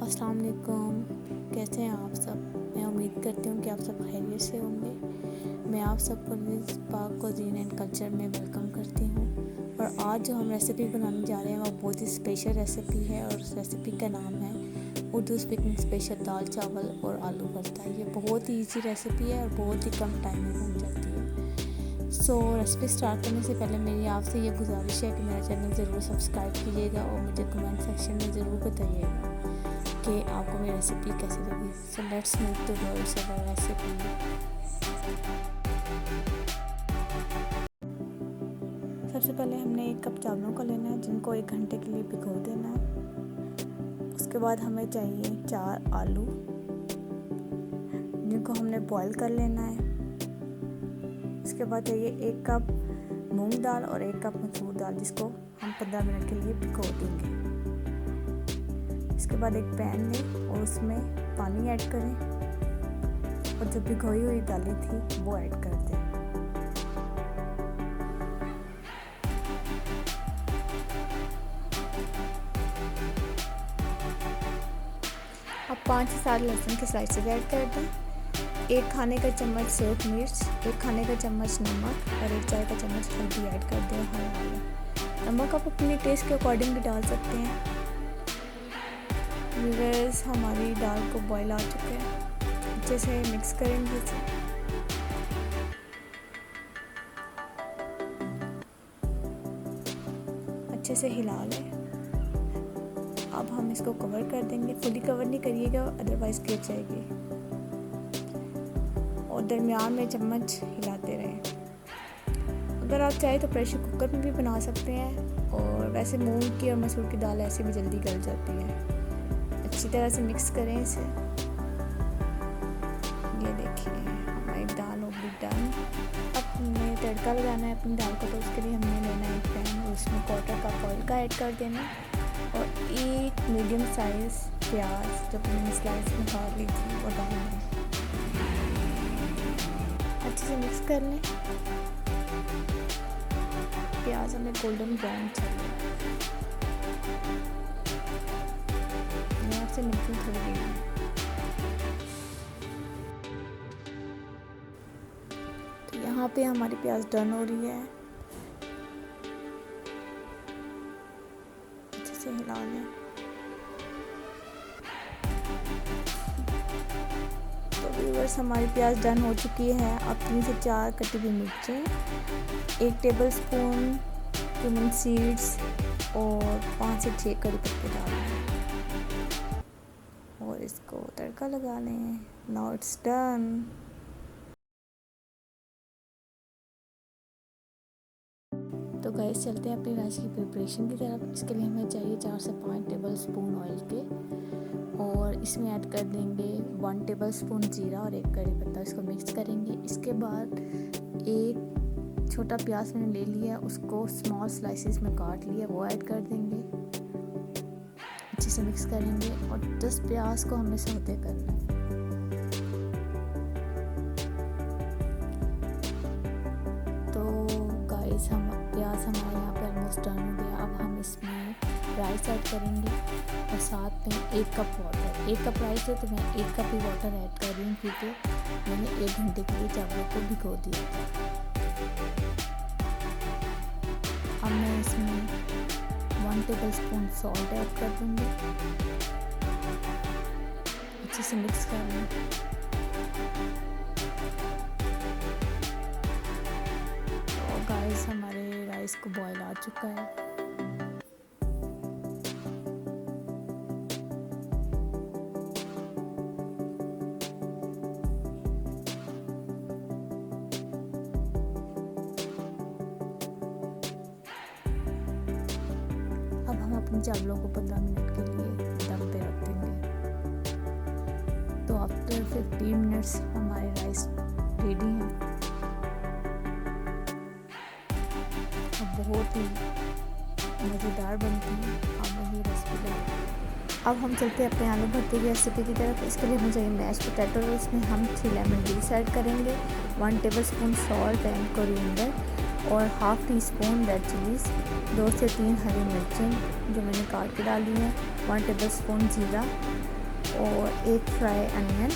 अस्सलाम वालेकुम। कैसे हैं आप सब? मैं उम्मीद करती हूँ कि आप सब खैरियत से होंगे। मैं आप सबको इस पाक कुज़ीन एंड कल्चर में वेलकम करती हूँ। और आज जो हम रेसिपी बनाने जा रहे हैं वो बहुत ही स्पेशल रेसिपी है और उस रेसिपी का नाम है उर्दू स्पीकिंग स्पेशल दाल चावल और आलू भरता। ये बहुत ही ईजी रेसिपी है और बहुत ही कम टाइम में बन जाती है। रेसिपी स्टार्ट करने से पहले मेरी आपसे ये गुजारिश है कि मेरा चैनल ज़रूर सब्सक्राइब कीजिएगा और मुझे कमेंट सेक्शन में ज़रूर बताइएगा कि आपको मेरी रेसिपी कैसी लगी। So let's move towards our recipe. सबसे पहले हमने 1 कप चावलों को लेना है जिनको 1 घंटे के लिए भिगो देना है। उसके बाद हमें चाहिए 4 आलू जिनको हमने बॉईल कर लेना है। उसके बाद चाहिए 1 कप मूंग दाल और 1 कप मसूर दाल जिसको हम 15 मिनट के लिए भिगो देंगे। इसके बाद एक पैन लें और उसमें पानी ऐड करें और जो भिगोई हुई दालें थी वो ऐड कर दें। अब 5 से 7 लहसुन के स्लाइसेस ऐड कर दें। 1 खाने का चम्मच सूख मिर्च, 1 खाने का चम्मच नमक और 1 चाय का चम्मच हल्दी ऐड कर दें। हरा नमक आप अपने टेस्ट के अकॉर्डिंग भी डाल सकते हैं। व्यूअर्स, हमारी दाल को बॉईल आ चुके हैं। अच्छे से मिक्स करेंगे इसे। अच्छे से हिला लें। अब हम इसको कवर कर देंगे। फुली कवर नहीं करिएगा अदरवाइज गिर जाएगी। और दरमियान में चम्मच हिलाते रहें। अगर आप चाहें तो प्रेशर कुकर में भी बना सकते हैं और वैसे मूंग की और मसूर की दाल ऐसे भी जल्दी गल जाती है। अच्छी तरह से मिक्स करें इसे। ये देखिए हमारी दाल हो गई डन। अब हमें तड़का लगाना है अपनी दाल को, तो उसके लिए हमने लेना है एक पैन और उसमें 1/4 कप ऑयल का ऐड कर देना और 1 मीडियम साइज़ प्याज जो मैंने स्लाइस में काट ली थी वो डालना है। अच्छे से मिक्स कर लें। प्याज हमें गोल्डन ब्राउन चाहिए। मैं आपसे मिलती हूँ थोड़ी देर में। तो यहाँ पे हमारी प्याज डन हो रही है। अच्छे से हिला लें। तो व्यूअर्स, हमारी प्याज डन हो चुकी है। अब 3 से 4 कटी हुई मिर्चें, 1 टेबलस्पून क्यूमिन सीड्स और 5 से 6 कड़ी पत्ते डालें और इसको तड़का लगा लें। Now it's done. तो गाइस, चलते हैं अपनी राइस की प्रिपरेशन की तरफ। इसके लिए हमें चाहिए 4 से 5 टेबलस्पून ऑयल के और इसमें ऐड कर देंगे 1 टेबलस्पून जीरा और 1 कड़ी पत्ता। इसको मिक्स करेंगे। इसके बाद 1 छोटा प्याज मैंने ले लिया, उसको स्मॉल स्लाइसेस में काट लिया, वो ऐड कर देंगे। अच्छे से मिक्स करेंगे और 10 प्याज को हमें सौते करना है। तो गाइस, हम प्याज हमारे यहाँ पे ऑलमोस्ट डन हो गया। अब हम इसमें राइस ऐड करेंगे और साथ में 1 कप वाटर। 1 कप राइस है तो मैं 1 कप ही वाटर ऐड कर रही हूँ क्योंकि मैंने 1 घंटे के लिए चावलों को भिगो दिया था। अब मैं इसमें 1 टेबलस्पून सॉल्ट ऐड कर दूँगी। अच्छे से मिक्स कर लें। तो गाइस, हमारे राइस को बॉईल आ चुका है। अब हम अपने चावलों को 15 मिनट के लिए दम पे रख देंगे। तो आफ्टर 15 मिनट्स हमारे राइस रेडी हैं। अब बहुत ही मज़ेदार बनती है। अब वही रेसिपी बनाएं। अब हम चलते हैं अपने आलू भरते की रेसिपी की तरफ। इसके लिए मुझे मैश पोटैटो और उसमें हम 3 लेमन जूस ऐड करेंगे, 1 टेबलस्पून सॉल्ट एंड कोरिएंडर और half tea spoon red chillies, 2 से 3 हरी मिर्चें जो मैंने काट के डाली हैं, 1 टेबल स्पून ज़ीरा और 1 फ्राई अनियन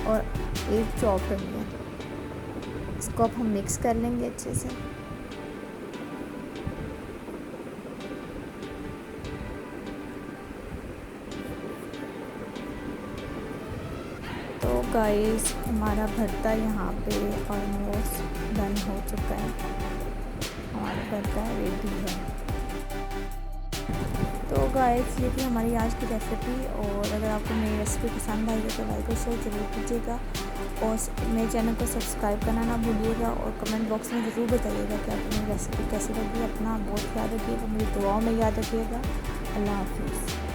और 1 चॉप्ड अनियन। इसको अब हम मिक्स कर लेंगे अच्छे से। तो गाइस हमारा भरता यहाँ पे ऑलमोस्ट डन हो चुका है, हमारा भरता रेडी है। तो गाइस ये थी हमारी आज की रेसिपी, और अगर आपको मेरी रेसिपी पसंद आई है तो लाइक और शेयर ज़रूर कीजिएगा, और मेरे चैनल को सब्सक्राइब करना ना भूलिएगा, और कमेंट बॉक्स में ज़रूर बताइएगा कि आपको मेरी रेसिपी कैसी लगी। अपना बहुत ख्याल रखिएगा, मेरी दुआओं में याद रखिएगा। अल्लाह हाफिज़।